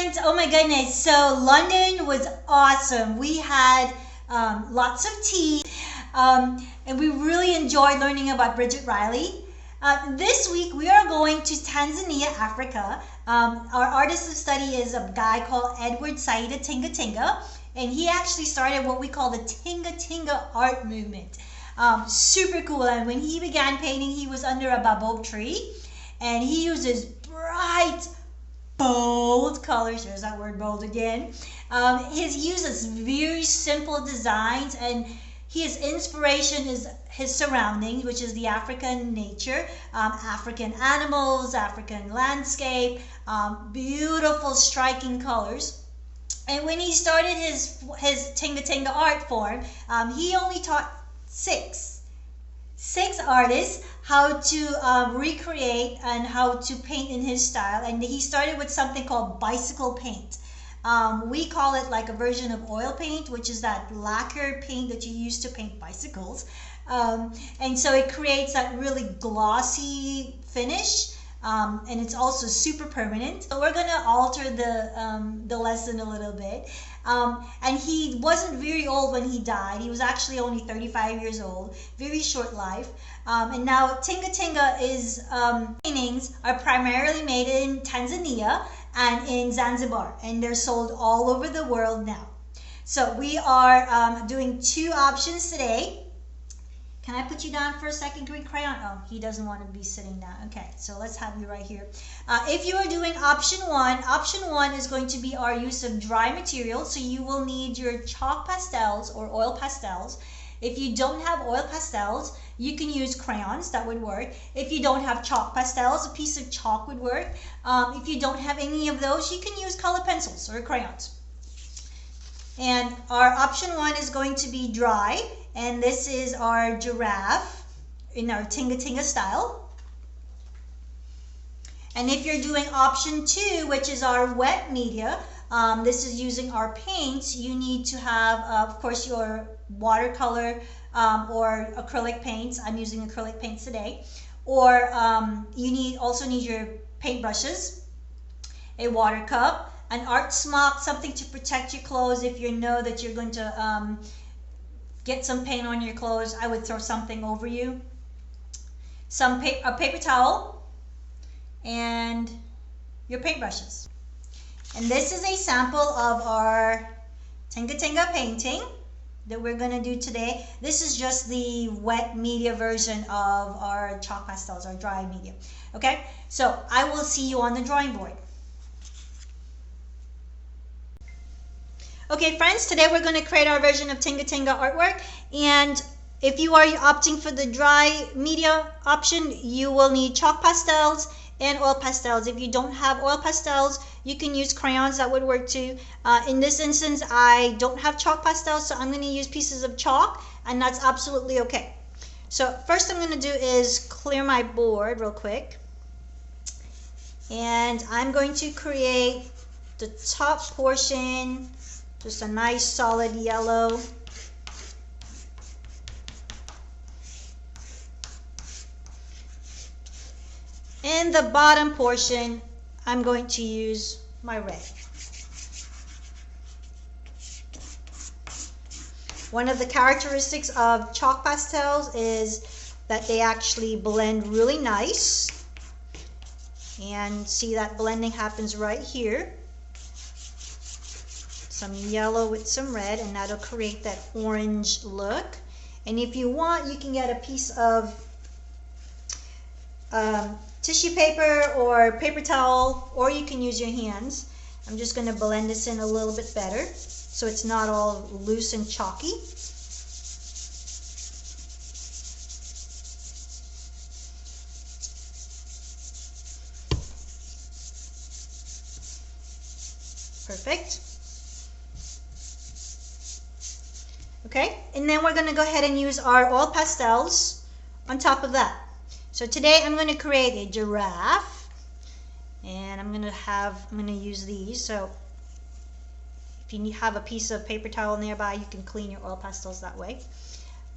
friends, oh my goodness, so London was awesome. We had lots of tea, and we really enjoyed learning about Bridget Riley. This week we are going to Tanzania, Africa. Our artist of study is a guy called Edward Saidi Tingatinga, and he actually started what we call the Tingatinga art movement. Super cool. And when he began painting, he was under a baobab tree, and he uses bright, bold colors. There's that word, bold again. He uses very simple designs, and his inspiration is his surroundings, which is the African nature, African animals, African landscape, beautiful, striking colors. And when he started his Tingatinga art form, he only taught six artists how to recreate and how to paint in his style. And he started with something called bicycle paint. We call it like a version of oil paint, which is that lacquer paint that you use to paint bicycles. And so it creates that really glossy finish, and it's also super permanent. So we're gonna alter the lesson a little bit. And he wasn't very old when he died. He was actually only 35 years old, very short life. And now Tingatinga is paintings are primarily made in Tanzania and in Zanzibar, and they're sold all over the world now. So we are doing two options today. Can I put you down for a second, green crayon? Oh, he doesn't want to be sitting down. Okay, so let's have you right here. If you are doing option one is going to be our use of dry material. So you will need your chalk pastels or oil pastels. If you don't have oil pastels, you can use crayons, that would work. If you don't have chalk pastels, a piece of chalk would work. If you don't have any of those, you can use color pencils or crayons. And our option one is going to be dry, and this is our giraffe in our Tingatinga style. And if you're doing option two, which is our wet media, this is using our paints, you need to have, of course, your watercolor or acrylic paints. I'm using acrylic paints today. Or you also need your paintbrushes, a water cup, an art smock, something to protect your clothes. If you know that you're going to get some paint on your clothes, I would throw something over you. A paper towel, and your paintbrushes. And this is a sample of our Tingatinga painting that we're going to do today. This is just the wet media version of our chalk pastels, our dry media. Okay, so I will see you on the drawing board. Okay, friends, today we're going to create our version of Tingatinga artwork. And if you are opting for the dry media option, you will need chalk pastels and oil pastels. If you don't have oil pastels, you can use crayons, that would work too. In this instance, I don't have chalk pastels, so I'm going to use pieces of chalk, and that's absolutely okay. So first I'm going to do is clear my board real quick. And I'm going to create the top portion, just a nice solid yellow. In the bottom portion, I'm going to use my red. One of the characteristics of chalk pastels is that they actually blend really nice. And see, that blending happens right here. Some yellow with some red, and that'll create that orange look. And if you want, you can get a piece of tissue paper or paper towel, or you can use your hands. I'm just going to blend this in a little bit better so it's not all loose and chalky. Perfect. Okay, and then we're going to go ahead and use our oil pastels on top of that. So today I'm going to create a giraffe, and I'm going to use these. So if you have a piece of paper towel nearby, you can clean your oil pastels that way.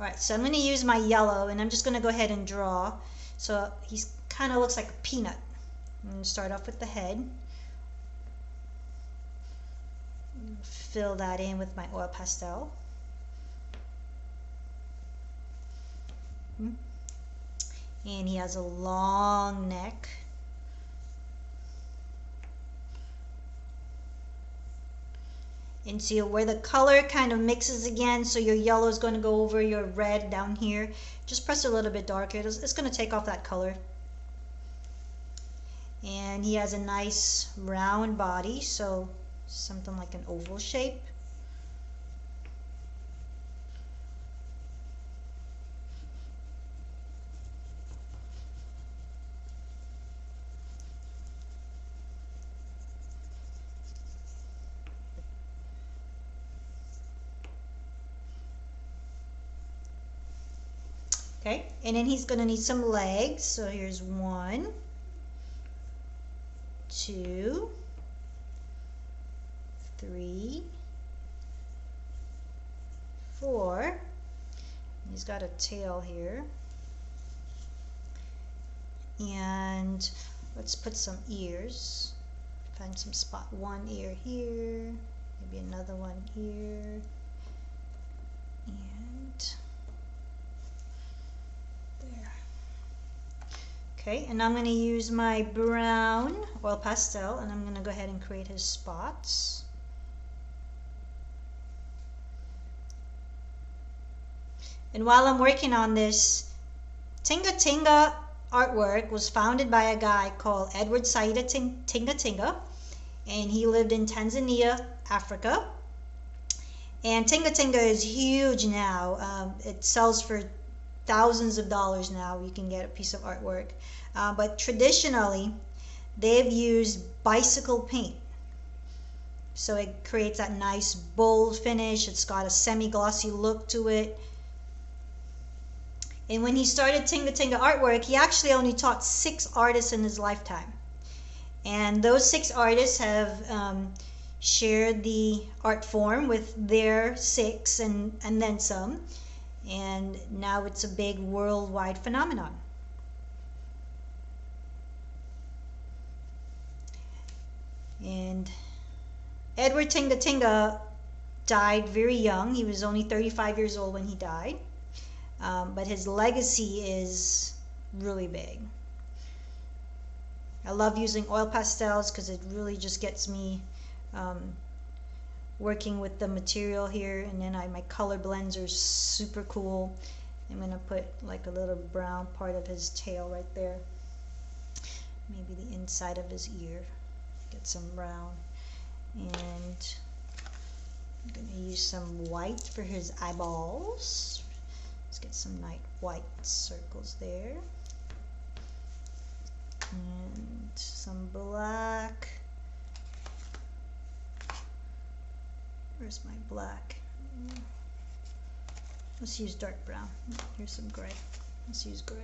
All right, so I'm going to use my yellow, and I'm just going to go ahead and draw. So he kind of looks like a peanut. I'm going to start off with the head. Fill that in with my oil pastel. And he has a long neck. And see where the color kind of mixes again, so your yellow is going to go over your red down here. Just press it a little bit darker. It's going to take off that color. And he has a nice round body, so something like an oval shape. Okay, and then he's going to need some legs. So here's 1, 2, 3, 4. He's got a tail here. And let's put some ears. Find some spot. 1 ear here, maybe another one here, and there. Okay, and I'm going to use my brown oil pastel, and I'm going to go ahead and create his spots. And while I'm working on this, Tingatinga artwork was founded by a guy called Edward Saidi Tingatinga, and he lived in Tanzania, Africa. And Tingatinga is huge now. It sells for thousands of dollars now. You can get a piece of artwork. But traditionally, they've used bicycle paint. So it creates that nice bold finish. It's got a semi-glossy look to it. And when he started Tingatinga artwork, he actually only taught 6 artists in his lifetime. And those 6 artists have shared the art form with their 6 and then some. And now it's a big worldwide phenomenon. And Edward Tingatinga died very young. He was only 35 years old when he died. But his legacy is really big. I love using oil pastels because it really just gets me working with the material here. And then my color blends are super cool. I'm going to put like a little brown part of his tail right there. Maybe the inside of his ear. Get some brown. And I'm going to use some white for his eyeballs. Let's get some nice white circles there. And some black. Where's my black? Let's use dark brown. Here's some gray. Let's use gray.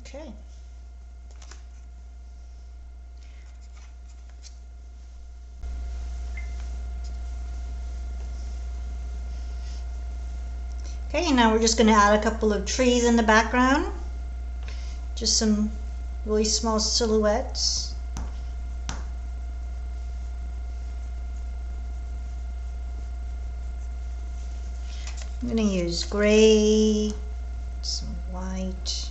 Okay. Okay, now we're just going to add a couple of trees in the background. Just some really small silhouettes. I'm going to use gray, some white.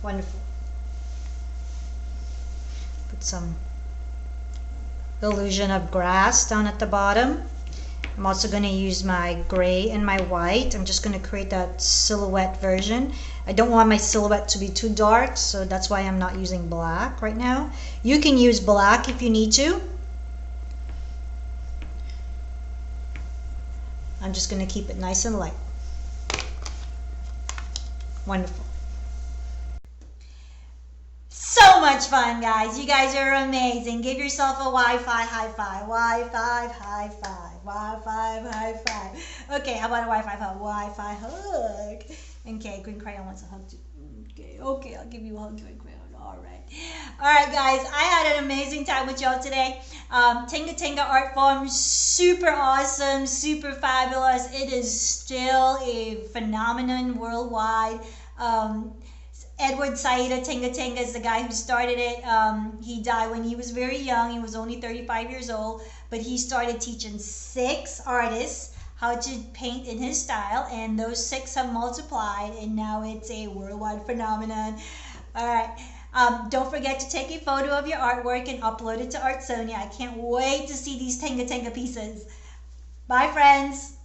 Wonderful. Put some illusion of grass down at the bottom. I'm also going to use my gray and my white. I'm just going to create that silhouette version. I don't want my silhouette to be too dark, so that's why I'm not using black right now. You can use black if you need to. I'm just going to keep it nice and light. Wonderful. So much fun, guys. You guys are amazing. Give yourself a Wi-Fi high five. Wi-Fi high five. Wi-Fi high five. Okay, how about a Wi-Fi hug? Wi-Fi hug. Okay, Green Crayon wants a hug too. Okay, I'll give you a hug, Green Crayon. All right, guys. I had an amazing time with y'all today. Tingatinga Art Farm, super awesome, super fabulous. It is still a phenomenon worldwide. Edward Saidi Tingatinga is the guy who started it. He died when he was very young. He was only 35 years old, but he started teaching 6 artists how to paint in his style, and those 6 have multiplied, and now it's a worldwide phenomenon. All right. Don't forget to take a photo of your artwork and upload it to Artsonia. I can't wait to see these Tingatinga pieces. Bye, friends.